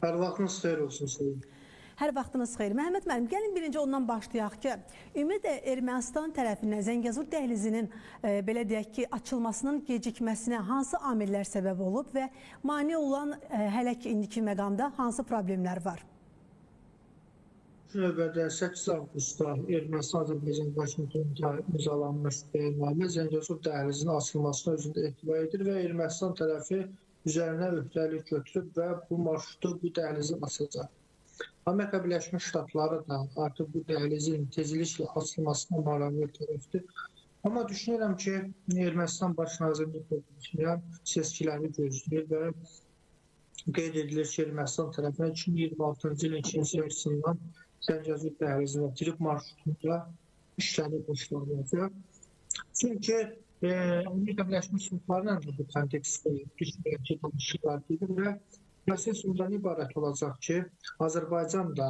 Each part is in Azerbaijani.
Hər vaxtınız xeyir olsun sizin. Hər vaxtınız xeyir. Məhəmməd müəllim, gəlin birinci ondan başlayaq ki, ümumiyyətlə Ermənistan tərəfindən Zəngəzur dəhlizinin belə deyək ki, açılmasının gecikməsinə hansı amillər səbəb olub və mane olan hələ ki indiki məqamda hansı problemlər var? Növbədə 8 avqustda Ermənistan-Azərbaycan Vaşinqtonda imzalanmış bəyannamə Zəngəzur dəhlizinin açılmasına özündə etibar edir və Ermənistan tərəfi üzərinə öhdəlik götürüb və bu marşrutu, bu dəhlizi açacaq. Amerika Birləşmiş Ştatları da artıq bu dəhlizin tezliklə açılmasına maraqlı tərəfdir. Amma düşünürəm ki, Ermənistan Baş naziri Nikol Paşinyan seçkiləri gözləyir və qeyd edilir ki, Ermənistan tərəfindən 2026-cı ilin 2-ci ayından Zəngəzur dəhlizini bitirib marşrutunda işləri başlanacaq. Çünki Amerika Birləşmiş Ştatlarla da bu kontekstdə düşməyəcək danışıqlar gedir və proses ondan ibarət olacaq ki, Azərbaycan da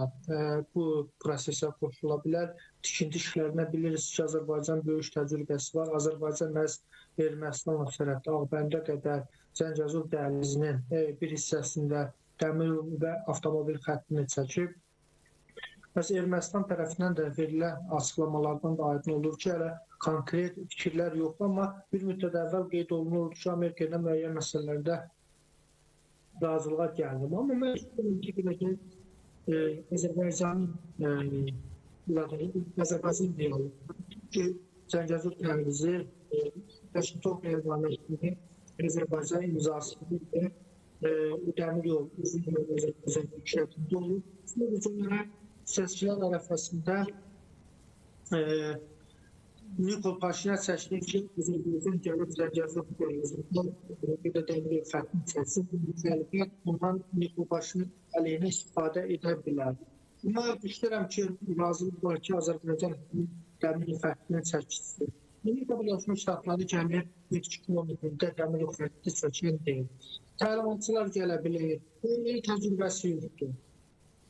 bu prosesə qoşula bilər. Tikinti işlərinə bilirsiniz ki, Azərbaycan böyük təcrübəsi var. Azərbaycan məhz Ermənistanla sərhəddə Ağbəndə qədər Zəngəzur dəhlizinin bir hissəsində dəmir və avtomobil xəttini çəkib. Məhz Ermənistan tərəfindən də verilən açıqlamalardan da aydın olur ki, hələ konkret fikirlər yoxdur, amma bir müddət əvvəl qeyd olunurdu ki, Amerika ilə müəyyən məsələlərdə razılığa gəldim. Amma mən düşünürəm ki, Azərbaycan dialogu ki, Zəngəzur dəhlizi Vaşinqton bəyannaməsində Azərbaycan imzasıdır və bu dəmir yol uzun yol Azərbaycan şəklində olur. Sonra seçkilər ərəfəsində Nikol Paşinyan seçdi ki, Azərbaycan gəlib Zəngəzur dəhlizində bir də dəmir yol xəttini çəksin. Bu müxalifət bundan Nikol Paşinyan əleyhinə istifadə edə bilər. Amma düşünürəm ki, razılıq var ki, Azərbaycan dəmir yol xəttini çəksin. Amerika Birləşmiş Ştatları gəmi 2 kilometrdə dəmir yol xətti çəkən deyil. Təlimatçılar gələ bilir. Bunun təcrübəsi yoxdur.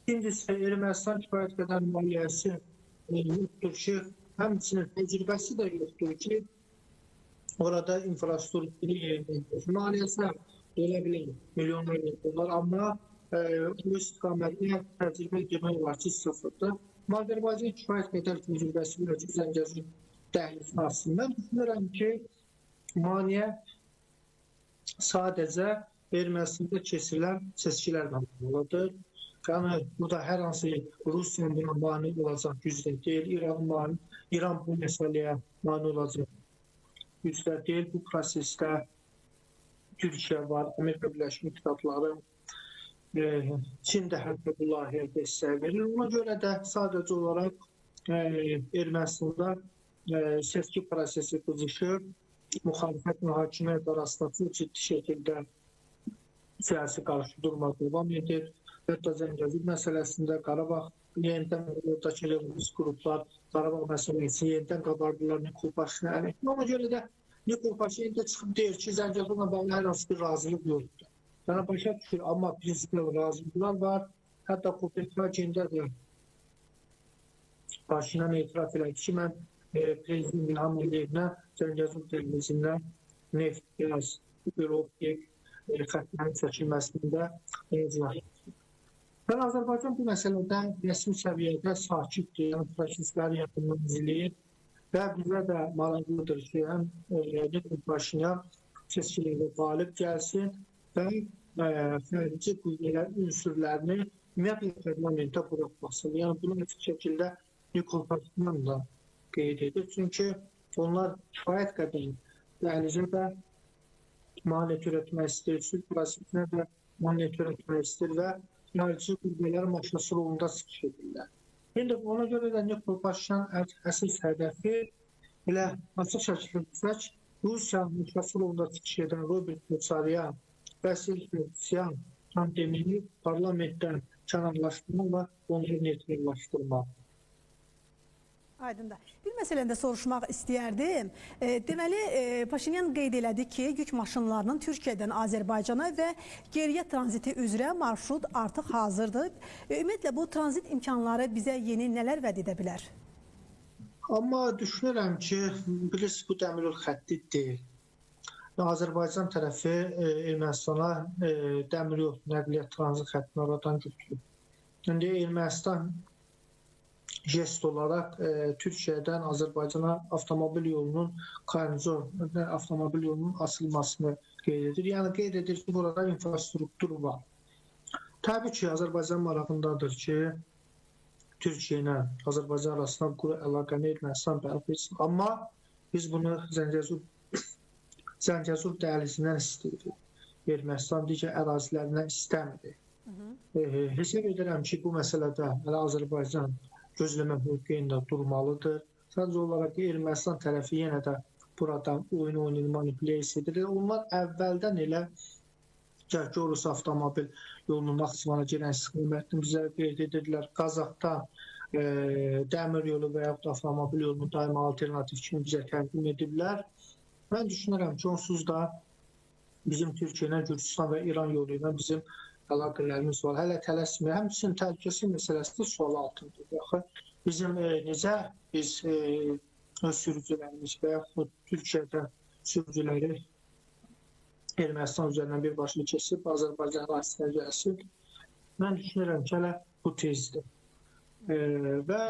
İkincisi, Ermənistan kifayət qədər maliyyəsi yoxdur ki, həmçinin təcrübəsi də yoxdur ki, orada infrastrukturu yerindir. Maliyyəsi elə bilir, milyonlar dolar, amma bu istiqamətlə təcrübə demək olar ki, sıfırdır. Azərbaycan kifayət qədər təcrübəsi var ki, Zəngəzur dəhlizi açsın. Mən düşünürəm ki, maneə sadəcə Ermənistanda keçirilən seçkilərlə bağlıdır. Yəni, burada hər hansı Rusiyanın buna mane olacaq gücdə deyil, İran bu məsələyə mane olacaq gücdə deyil. Bu prosesdə Türkiyə var, Amerika Birləşmiş Ştatları, Çin də hətta bu layihəyə dəstək verir. Ona görə də sadəcə olaraq Ermənistanda seçki prosesi qızışır, müxalifət və hakimiyyət arasında ciddi şəkildə siyasi qarşıdurma devam edir. Hətta Zəngəzur məsələsində Qarabağ yenidən oradakı regionalist qruplar Qarabağ məsələsi yenidən qabardılar Nikol Paşinyan. Ona görə də Nikol Paşinyan da çıxıb deyir ki, Zəngəzurla bağlı hər hansı bir razılıq yoxdur. Yəni başa düşür, amma prinsipal razılıqlar var. Hətta Kopenhagendə də Paşinyan etiraf elədi ki, mən Prezident İlham Əliyevə Zəngəzur dəhlizindən neft, qaz, optik xəttlərin çəkilməsində icra edir. Və Azərbaycan bu məsələdə rəsmi səviyyədə sakitdir, yəni prosesləri yaxından izləyir və bizə də maraqlıdır ki, Nikol Paşinyan seçkilərdə qalib gəlsin və xarici qüvvələr ünsürlərini ümumiyyətlə parlamentə buraxmasın. Yəni bunu açıq şəkildə Nikol Paşinyan da qeyd edir. Çünki onlar kifayət qədər dəhlizə də maneə törətmək istəyir, sülh prosesinə də maneə törətmək istəyir və xarici qüvvələr maşası rolunda çıxış edirlər. İndi ona görə də Nikol Paşinyan əsas hədəfi elə açıq şəkildə desək, Rusiyanın maşası rolunda çıxış edən Robert Koçaryan, Vasil Fevziyan, Demiri parlamentdən kənarlaşdırmaq və onları neytrallaşdırmaq. Aydındır. Bir məsələndə soruşmaq istəyərdim. Deməli, Paşinyan qeyd elədi ki, yük maşınlarının Türkiyədən Azərbaycana və geriyə tranziti üzrə marşrut artıq hazırdır. Ümumiyyətlə, bu tranzit imkanları bizə yeni nələr vəd edə bilər? Amma düşünürəm ki, bilirsiniz, bu dəmiryol xətti deyil. Azərbaycan tərəfi Ermənistana dəmir yol nəqliyyat tranzit xəttini aradan götürüb. İndi Ermənistan jest olaraq Türkiyədən Azərbaycana avtomobil yolunun koridor avtomobil yolunun açılmasını qeyd edir. Yəni qeyd edir ki, burada infrastruktur var. Təbii ki, Azərbaycan marağındadır ki, Türkiyə ilə Azərbaycan arasında quru əlaqəni Ermənistan bərpa etsin. Amma biz bunu Zəngəzur dəhlizindən istəyirik. Ermənistan digər ərazilərindən istəmirik. Hesab edirəm ki, bu məsələdə Azərbaycan gözləmə mövqeyində durmalıdır. Sadəcə olaraq Ermənistan tərəfi yenə də buradan oyun oynayır, manipulyasiya edir. Onlar əvvəldən elə Rus avtomobil yolunun Naxçıvana girən istiqamətini bizə qeyd edirlər. Qazaxdan dəmir yolu və yaxud avtomobil yolunu daima alternativ kimi bizə təqdim ediblər. Mən düşünürəm ki, onsuz da bizim Türkiyə ilə Gürcüstan və İran yolu ilə bizim əlaqələrimiz var. Hələ tələsmir. Həmçinin təhlükəsizlik məsələsi də sual altındadır. Yaxı bizim necə biz öz sürücülərimiz və yaxud Türkiyədə sürücüləri Ermənistan üzərindən birbaşa keçib Azərbaycan ərazisinə gəlsin. Mən düşünürəm ki, hələ bu tezdir. Və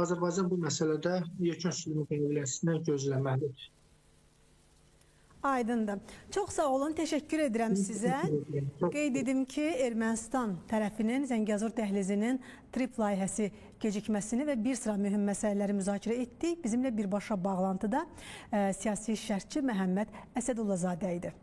Azərbaycan bu məsələdə yekun sülh müqaviləsini gözləməlidir. Aydındır. Çox sağ olun, təşəkkür edirəm sizə. Qeyd edim ki, Ermənistan tərəfinin Zəngəzur dəhlizinin trip layihəsi gecikməsini və bir sıra mühüm məsələləri müzakirə etdik. Bizimlə birbaşa bağlantıda siyasi şərhçi Məhəmməd Əsədullazadə idi.